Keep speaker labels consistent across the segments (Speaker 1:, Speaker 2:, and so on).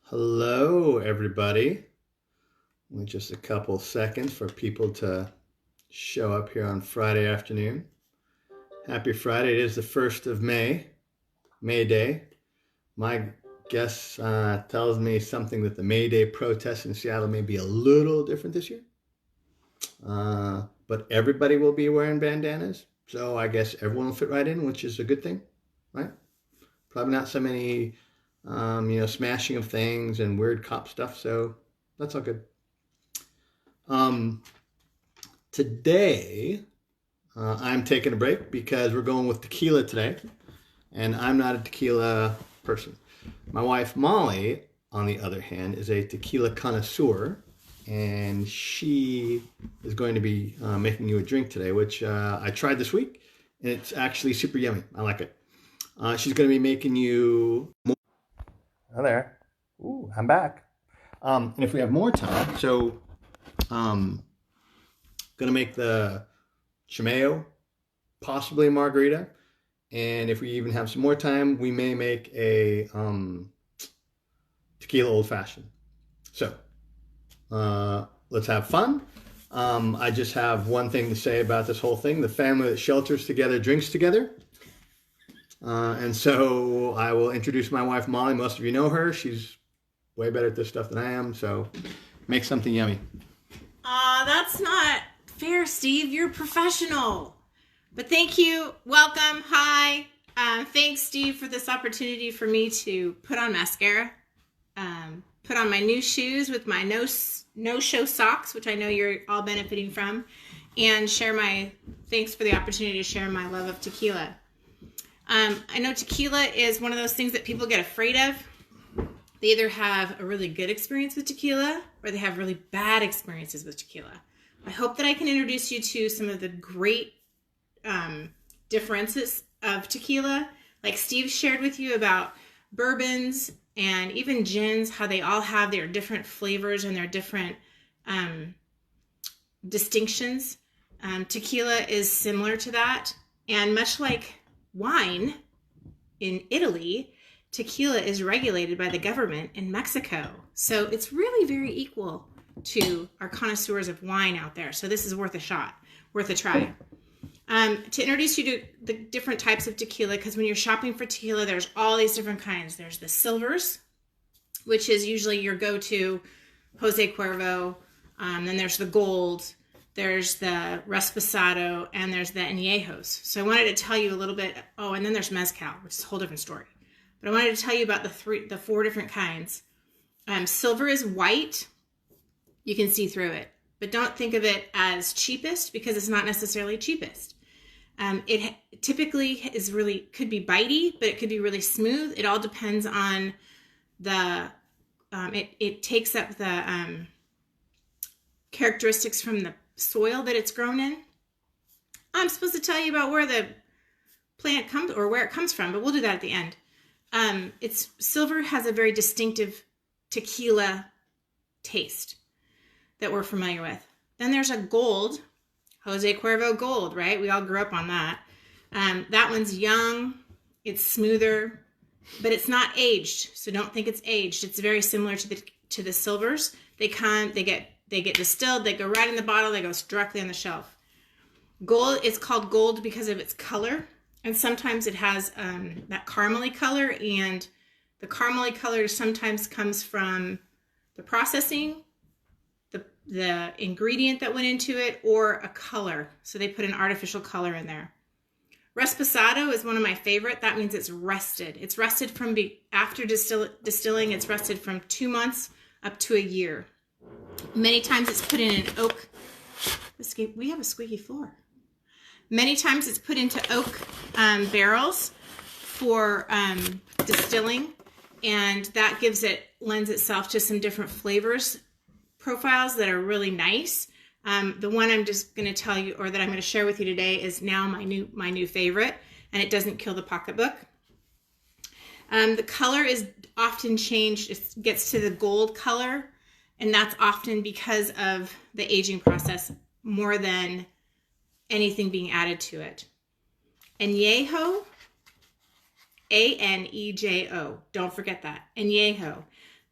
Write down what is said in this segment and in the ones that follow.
Speaker 1: Hello, everybody. Only just a couple seconds for people to show up here on Friday afternoon. Happy Friday. It is the 1st of May, May Day. My guess tells me something that the May Day protests in Seattle may be a little different this year. But everybody will be wearing bandanas. So I guess everyone will fit right in, which is a good thing, right? Probably not so many, smashing of things and weird cop stuff. So that's all good. Um, Today, I'm taking a break because we're going with tequila today, and I'm not a tequila person. My wife Molly, on the other hand, is a tequila connoisseur, and she is going to be making you a drink today, which I tried this week, and it's actually super yummy. I like it. She's going to be making you more. Oh, there. Ooh, I'm back. And if we have more time, um, gonna make the Chimeo, possibly a margarita, and if we even have some more time, we may make a tequila old fashioned. So let's have fun. I just have one thing to say about this whole thing: the family that shelters together drinks together. And so I will introduce my wife Molly. Most of you know her. She's way better at this stuff than I am. So make something yummy.
Speaker 2: That's not fair, Steve. You're a professional. But thank you. Welcome. Hi. Thanks, Steve, for this opportunity for me to put on mascara, put on my new shoes with my no-show socks, which I know you're all benefiting from, and thanks for the opportunity to share my love of tequila. I know tequila is one of those things that people get afraid of. They either have a really good experience with tequila or they have really bad experiences with tequila. I hope that I can introduce you to some of the great differences of tequila, like Steve shared with you about bourbons and even gins, how they all have their different flavors and their different distinctions. Tequila is similar to that, and much like wine in Italy, tequila is regulated by the government in Mexico. So it's really very equal to our connoisseurs of wine out there. So this is worth a shot, worth a try. To introduce you to the different types of tequila, because when you're shopping for tequila, there's all these different kinds. There's the silvers, which is usually your go-to, Jose Cuervo. Then there's the gold. There's the Reposado, and there's the Añejos. So I wanted to tell you a little bit. Oh, and then there's Mezcal, which is a whole different story. But I wanted to tell you about the four different kinds. Silver is white. You can see through it. But don't think of it as cheapest, because it's not necessarily cheapest. It typically could be bitey, but it could be really smooth. It all depends on it takes up the characteristics from the soil that it's grown in. I'm supposed to tell you about where the plant comes or where it comes from, but we'll do that at the end. Silver has a very distinctive tequila taste that we're familiar with. Then there's a gold, Jose Cuervo Gold, right? We all grew up on that. That one's young, it's smoother, but it's not aged. So don't think it's aged. It's very similar to the silvers. They get distilled, they go right in the bottle, they go directly on the shelf. Gold is called gold because of its color. And sometimes it has that caramely color, and the caramely color sometimes comes from the processing, the ingredient that went into it, or a color. So they put an artificial color in there. Reposado is one of my favorite. That means it's rested. It's rested from after distilling. It's rested from 2 months up to a year. Many times it's put in an oak. We have a squeaky floor. Many times it's put into oak barrels for distilling, and that lends itself to some different flavors profiles that are really nice. The one I'm just going to tell you, or that I'm going to share with you today, is now my new favorite, and it doesn't kill the pocketbook. The color is often changed. It gets to the gold color, and that's often because of the aging process more than anything being added to it. Añejo, Anejo. Don't forget that. Añejo.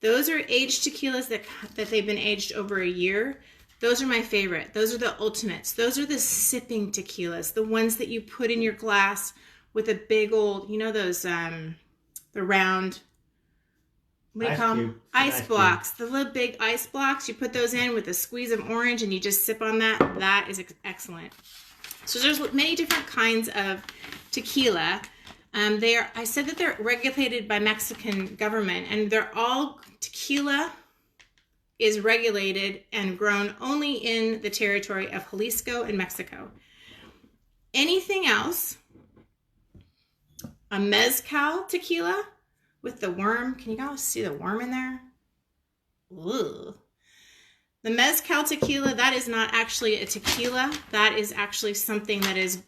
Speaker 2: Those are aged tequilas that they've been aged over a year. Those are my favorite. Those are the ultimates. Those are the sipping tequilas, the ones that you put in your glass with a big old, those, the round, what do you call them? Ice blocks. The little big ice blocks. You put those in with a squeeze of orange and you just sip on that. That is excellent. So there's many different kinds of tequila. I said that they're regulated by Mexican government, and tequila is regulated and grown only in the territory of Jalisco in Mexico. Anything else, a mezcal tequila with the worm. Can you guys see the worm in there? Ugh. The mezcal tequila, that is not actually a tequila. That is actually something that is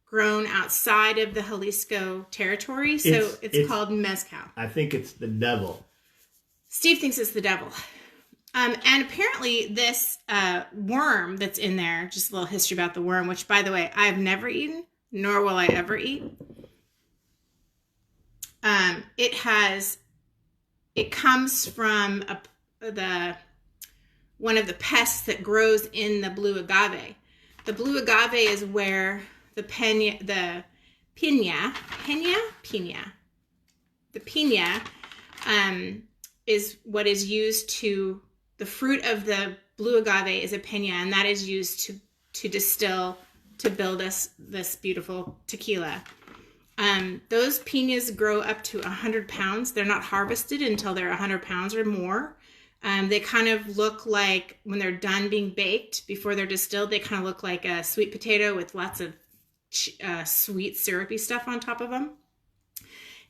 Speaker 2: grown outside of the Jalisco territory. So it's called mezcal.
Speaker 1: I think it's the devil.
Speaker 2: Steve thinks it's the devil. And apparently this worm that's in there, just a little history about the worm, which, by the way, I've never eaten, nor will I ever eat. It comes from one of the pests that grows in the blue agave. The blue agave is where the piña is what is used to, the fruit of the blue agave is a piña, and that is used to distill, to build us this beautiful tequila. Those piñas grow up to 100 pounds. They're not harvested until they're 100 pounds or more. They kind of look like, when they're done being baked, before they're distilled, they kind of look like a sweet potato with lots of sweet syrupy stuff on top of them.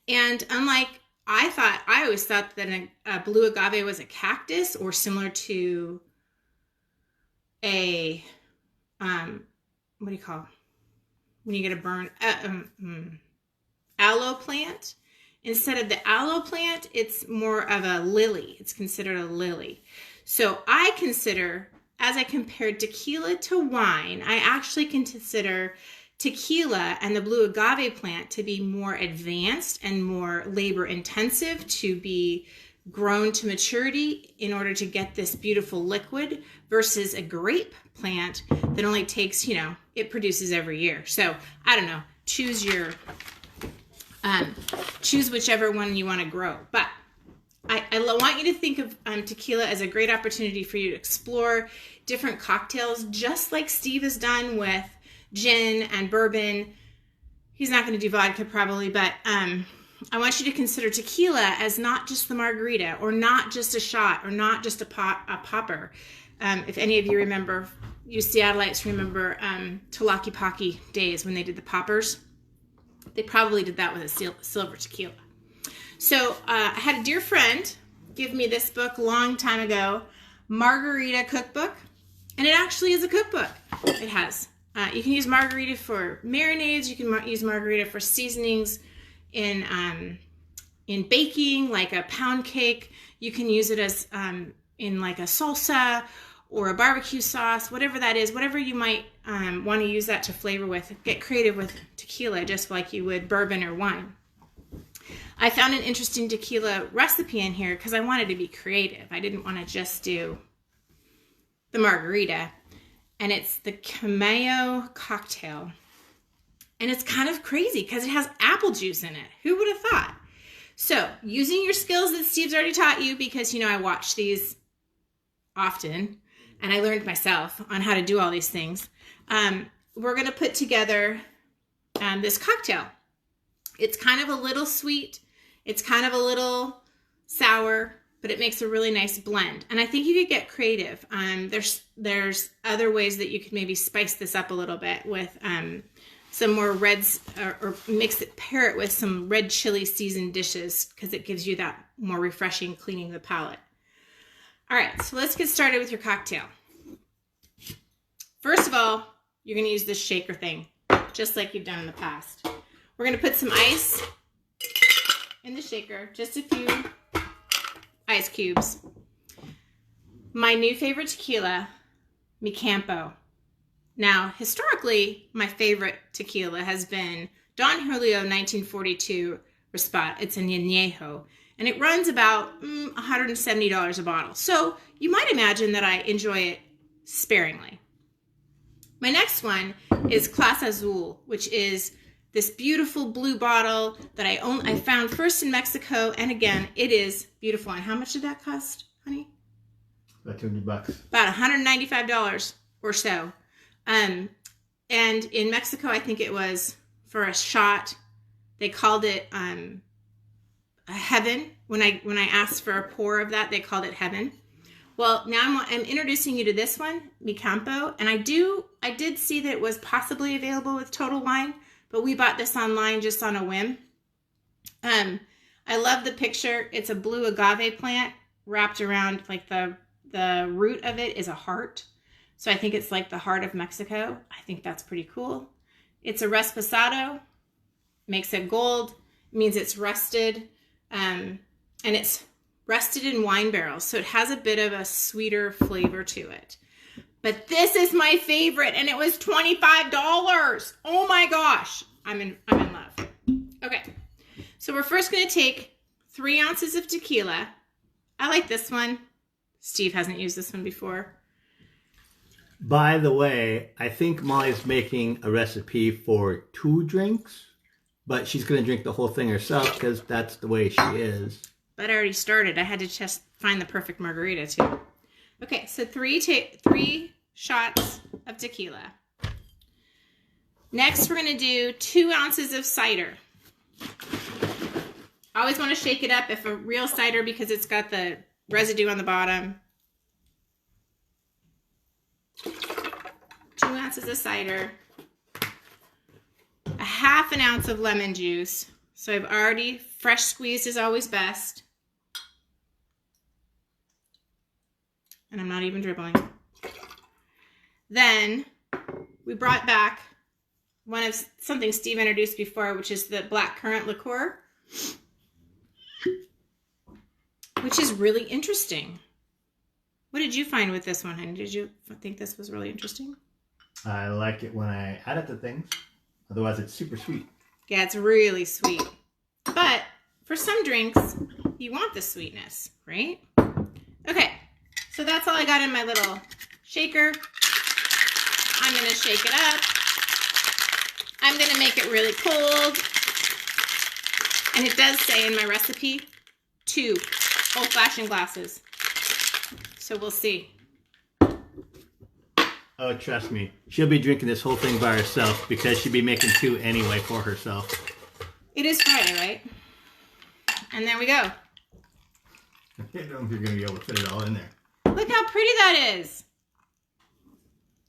Speaker 2: And unlike, I always thought that a blue agave was a cactus, or similar to a, what do you call it? When you get a burn, aloe plant. Instead of the aloe plant, it's more of a lily. It's considered a lily. So I consider, as I compared tequila to wine, I actually consider tequila and the blue agave plant to be more advanced and more labor intensive to be grown to maturity in order to get this beautiful liquid, versus a grape plant that only takes, it produces every year. So I don't know, choose whichever one you want to grow. But I want you to think of tequila as a great opportunity for you to explore different cocktails, just like Steve has done with gin and bourbon. He's not going to do vodka probably, but I want you to consider tequila as not just the margarita, or not just a shot, or not just a popper. If any of you remember, you Seattleites remember Talaki days when they did the poppers. They probably did that with a silver tequila. So I had a dear friend give me this book a long time ago, Margarita Cookbook, and it actually is a cookbook. It has, you can use margarita for marinades, you can use margarita for seasonings in baking, like a pound cake. You can use it as in like a salsa or a barbecue sauce, whatever that is, whatever you might want to use that to flavor with. Get creative with tequila, just like you would bourbon or wine. I found an interesting tequila recipe in here because I wanted to be creative. I didn't want to just do the margarita. And it's the Cameo cocktail. And it's kind of crazy because it has apple juice in it. Who would have thought? So, using your skills that Steve's already taught you, because, I watch these often, and I learned myself on how to do all these things, we're going to put together this cocktail. It's kind of a little sweet. It's kind of a little sour, but it makes a really nice blend. And I think you could get creative. There's other ways that you could maybe spice this up a little bit with some more reds, or pair it with some red chili seasoned dishes, because it gives you that more refreshing, cleaning the palate. All right, so let's get started with your cocktail. First of all, you're going to use this shaker thing, just like you've done in the past. We're going to put some ice in the shaker, just a few ice cubes. My new favorite tequila, Mi Campo. Now, historically, my favorite tequila has been Don Julio 1942 Respat. It's an añejo. And it runs about $170 a bottle. So you might imagine that I enjoy it sparingly. My next one is Clase Azul, which is this beautiful blue bottle that I found first in Mexico. And again, it is beautiful. And how much did that cost, honey?
Speaker 1: About $200.
Speaker 2: About $195 or so. And in Mexico, I think it was for a shot. They called it a Heaven. When I asked for a pour of that, they called it Heaven. Well, now I'm introducing you to this one, Mi Campo, and I did see that it was possibly available with Total Wine, but we bought this online just on a whim. I love the picture. It's a blue agave plant wrapped around, like the root of it is a heart. So I think it's like the heart of Mexico. I think that's pretty cool. It's a Reposado, makes it gold, means it's rusted, and it's rested in wine barrels, so it has a bit of a sweeter flavor to it. But this is my favorite, and it was $25. Oh my gosh, I'm in love. Okay, so we're first going to take 3 ounces of tequila. I like this one. Steve hasn't used this one before.
Speaker 1: By the way, I think Molly's making a recipe for 2 drinks, but she's going to drink the whole thing herself because that's the way she is.
Speaker 2: But I already started. I had to just find the perfect margarita too. Okay, so 3 shots of tequila. Next, we're going to do 2 ounces of cider. I always want to shake it up if a real cider because it's got the residue on the bottom. 2 ounces of cider. A half an ounce of lemon juice. So I've already, fresh squeezed is always best. And I'm not even dribbling. Then we brought back something Steve introduced before, which is the blackcurrant liqueur, which is really interesting. What did you find with this one, honey? Did you think this was really interesting?
Speaker 1: I like it when I add it to things. Otherwise, it's super sweet.
Speaker 2: Yeah, it's really sweet. But for some drinks, you want the sweetness, right? Okay, so that's all I got in my little shaker. I'm going to shake it up. I'm going to make it really cold. And it does say in my recipe, 2 old-fashioned glasses. So we'll see.
Speaker 1: Oh, trust me. She'll be drinking this whole thing by herself because she'll be making 2 anyway for herself.
Speaker 2: It is Friday, right? And there we go.
Speaker 1: I don't know if you're going to be able to fit it all in there.
Speaker 2: Look how pretty that is.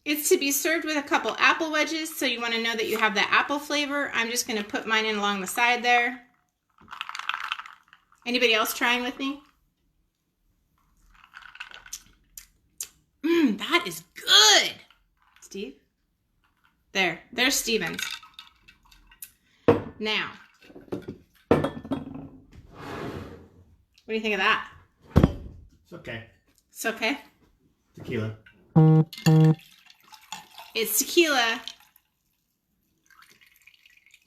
Speaker 2: It's to be served with a couple apple wedges, so you want to know that you have the apple flavor. I'm just going to put mine in along the side there. Anybody else trying with me? That is good. Steve? There's Steven's. Now, what do you think of that?
Speaker 1: It's okay.
Speaker 2: It's okay?
Speaker 1: Tequila.
Speaker 2: It's tequila.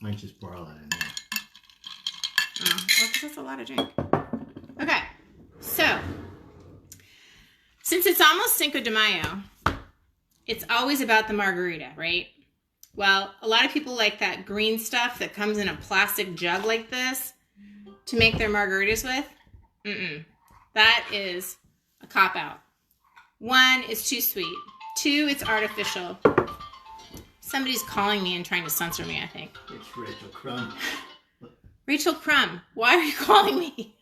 Speaker 1: Might just pour all that in there.
Speaker 2: Oh, well, 'cause that's a lot of drink. Okay, so since it's almost Cinco de Mayo, it's always about the margarita, right? Well, a lot of people like that green stuff that comes in a plastic jug like this to make their margaritas with. That is a cop-out. 1, it's too sweet. 2, it's artificial. Somebody's calling me and trying to censor me, I think.
Speaker 1: It's Rachel Crumb.
Speaker 2: Rachel Crumb, why are you calling me?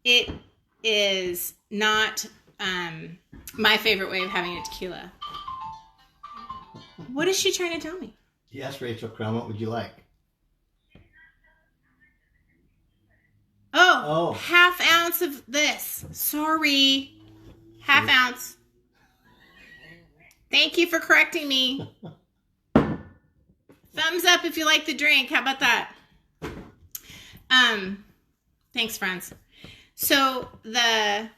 Speaker 2: It is not my favorite way of having a tequila. What is she trying to tell me?
Speaker 1: Yes, Rachel Crumb, what would you like?
Speaker 2: Oh, half ounce of this. Sorry. Half ounce. Thank you for correcting me. Thumbs up if you like the drink. How about that? Thanks, friends. So the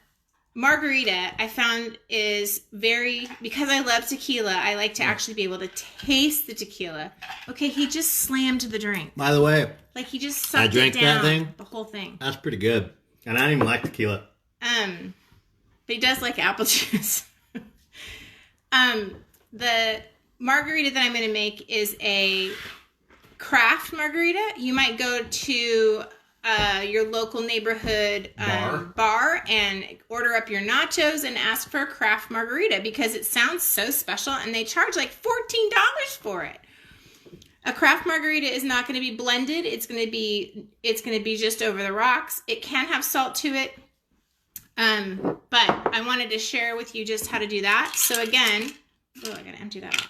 Speaker 2: margarita I found is because I love tequila, I like to actually be able to taste the tequila. Okay, he just slammed the drink.
Speaker 1: By the way,
Speaker 2: Like he just
Speaker 1: I
Speaker 2: sucked
Speaker 1: drank
Speaker 2: it down,
Speaker 1: that thing.
Speaker 2: the whole thing.
Speaker 1: That's pretty good. And I don't even like tequila.
Speaker 2: But he does like apple juice. The margarita that I'm going to make is a craft margarita. You might go to your local neighborhood bar and order up your nachos and ask for a craft margarita because it sounds so special and they charge like $14 for it. A craft margarita is not going to be blended. It's going to be just over the rocks. It can have salt to it. But I wanted to share with you just how to do that. So again, I gotta empty that out.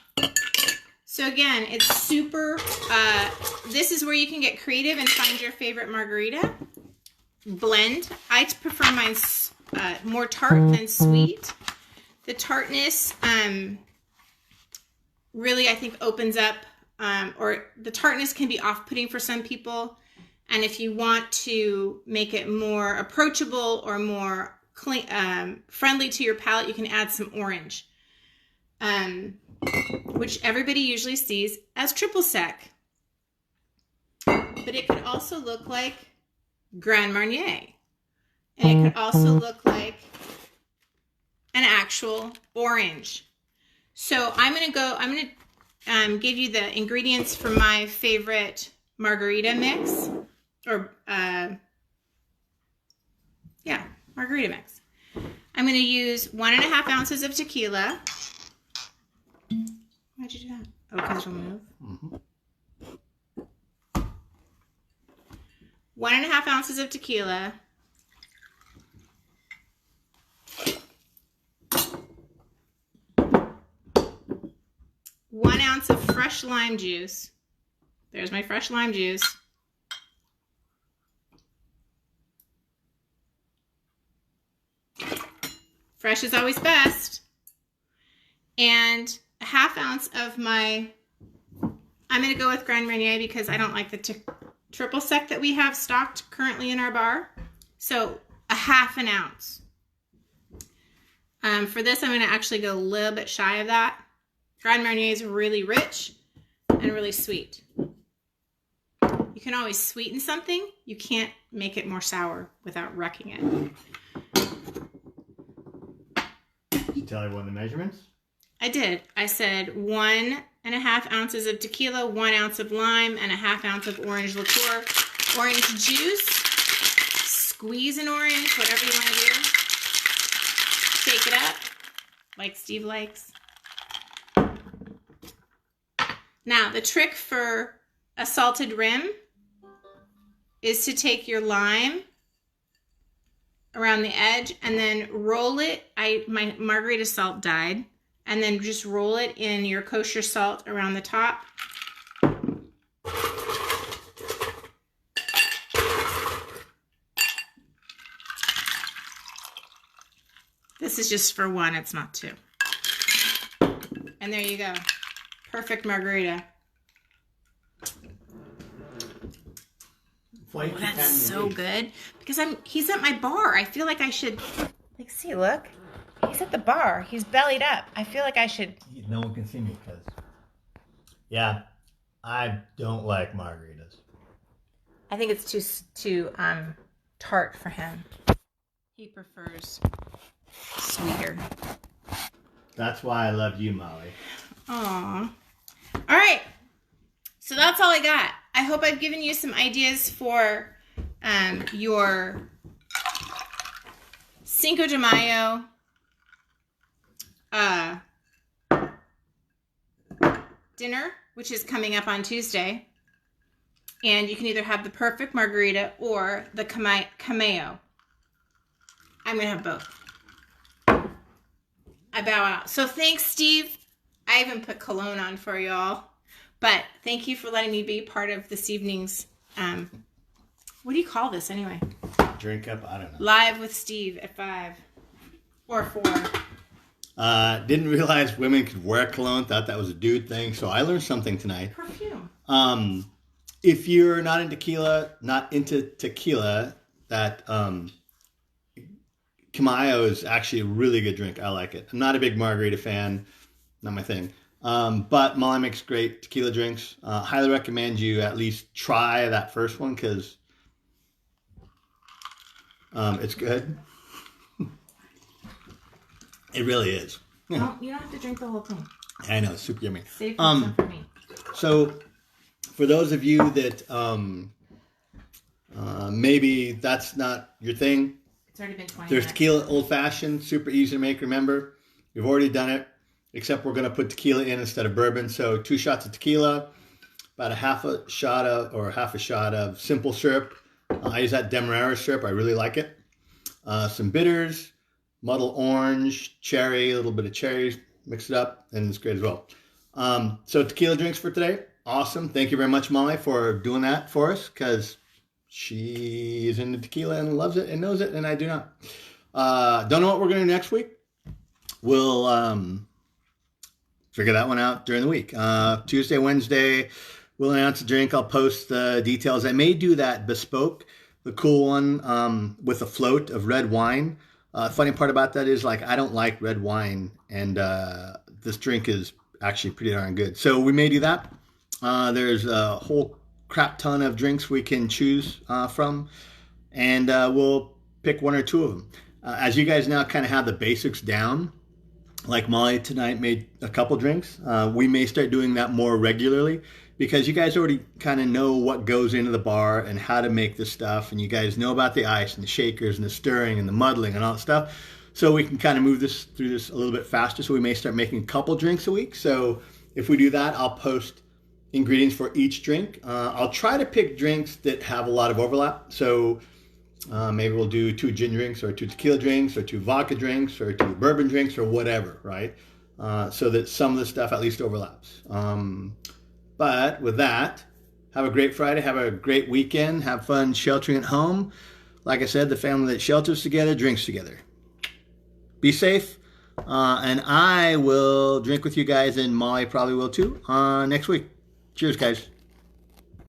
Speaker 2: So again, it's super, this is where you can get creative and find your favorite margarita blend. I prefer mine more tart than sweet. The tartness really, I think, opens up, or the tartness can be off-putting for some people. And if you want to make it more approachable or more friendly to your palate, you can add some orange, which everybody usually sees as triple sec. But it could also look like Grand Marnier. And it could also look like an actual orange. So I'm going to give you the ingredients for my favorite margarita mix. Or, margarita mix. I'm going to use 1.5 ounces of tequila. Why'd you do that? Oh, because it'll move.
Speaker 1: Mm-hmm.
Speaker 2: 1.5 ounces of tequila. 1 ounce of fresh lime juice. There's my fresh lime juice. Fresh is always best. And 1/2 ounce of I'm going to go with Grand Marnier because I don't like the triple sec that we have stocked currently in our bar. So 1/2 ounce. For this, I'm going to actually go a little bit shy of that. Grand Marnier is really rich and really sweet. You can always sweeten something. You can't make it more sour without wrecking it.
Speaker 1: Did you tell everyone the measurements?
Speaker 2: I did. I said 1.5 ounces of tequila, 1 ounce of lime, and 1/2 ounce of orange liqueur. Orange juice. Squeeze an orange, whatever you want to do. Shake it up, like Steve likes. Now, the trick for a salted rim is to take your lime around the edge and then roll it. My margarita salt died. And then just roll it in your kosher salt around the top. This is just for one, it's not two. And there you go. Perfect margarita. Oh, that's so good. Because he's at my bar. I feel like I should, see, look. He's at the bar. He's bellied up. I feel like I should.
Speaker 1: No one can see me because, yeah, I don't like margaritas.
Speaker 2: I think it's too tart for him. He prefers sweeter.
Speaker 1: That's why I love you, Molly.
Speaker 2: Aww. All right. So that's all I got. I hope I've given you some ideas for your Cinco de Mayo dinner, which is coming up on Tuesday. And you can either have the perfect margarita or the cameo. I'm going to have both. I bow out. So thanks, Steve. I even put cologne on for y'all. But thank you for letting me be part of this evening's, what do you call this anyway?
Speaker 1: Drink up? I don't know.
Speaker 2: Live with Steve at 5 or 4.
Speaker 1: Didn't realize women could wear cologne. Thought that was a dude thing. So I learned something tonight.
Speaker 2: Perfume.
Speaker 1: If you're not into tequila, that Camayo is actually a really good drink. I like it. I'm not a big margarita fan. Not my thing. But Molly makes great tequila drinks. Highly recommend you at least try that first one because it's good. It really is.
Speaker 2: No, you don't have to drink the whole thing.
Speaker 1: I know, it's super yummy.
Speaker 2: Save some for me.
Speaker 1: So, for those of you that maybe that's not your thing,
Speaker 2: It's already been 20
Speaker 1: there's
Speaker 2: minutes.
Speaker 1: tequila old fashioned, super easy to make. Remember, we've already done it, except we're going to put tequila in instead of bourbon. So 2 shots of tequila, about half a shot of simple syrup. I use that Demerara syrup. I really like it. Some bitters, muddled orange, cherry, a little bit of cherries, mix it up, and it's great as well. So tequila drinks for today. Awesome. Thank you very much, Molly, for doing that for us because she is into tequila and loves it and knows it, and I do not. Don't know what we're going to do next week. We'll figure that one out during the week. Tuesday, Wednesday, we'll announce a drink. I'll post the details. I may do that bespoke, the cool one with a float of red wine. Funny part about that is like I don't like red wine, and this drink is actually pretty darn good. So we may do that. There's a whole crap ton of drinks we can choose from, and we'll pick 1 or 2 of them. As you guys now kind of have the basics down, like Molly tonight made a couple drinks, we may start doing that more regularly because you guys already kind of know what goes into the bar and how to make this stuff, and you guys know about the ice and the shakers and the stirring and the muddling and all that stuff. So we can kind of move through this a little bit faster. So we may start making a couple drinks a week. So if we do that, I'll post ingredients for each drink. I'll try to pick drinks that have a lot of overlap. So maybe we'll do 2 gin drinks or 2 tequila drinks or 2 vodka drinks or 2 bourbon drinks or whatever, right? So that some of the stuff at least overlaps. But with that, have a great Friday. Have a great weekend. Have fun sheltering at home. Like I said, the family that shelters together drinks together. Be safe. And I will drink with you guys, and Molly probably will too, next week. Cheers, guys.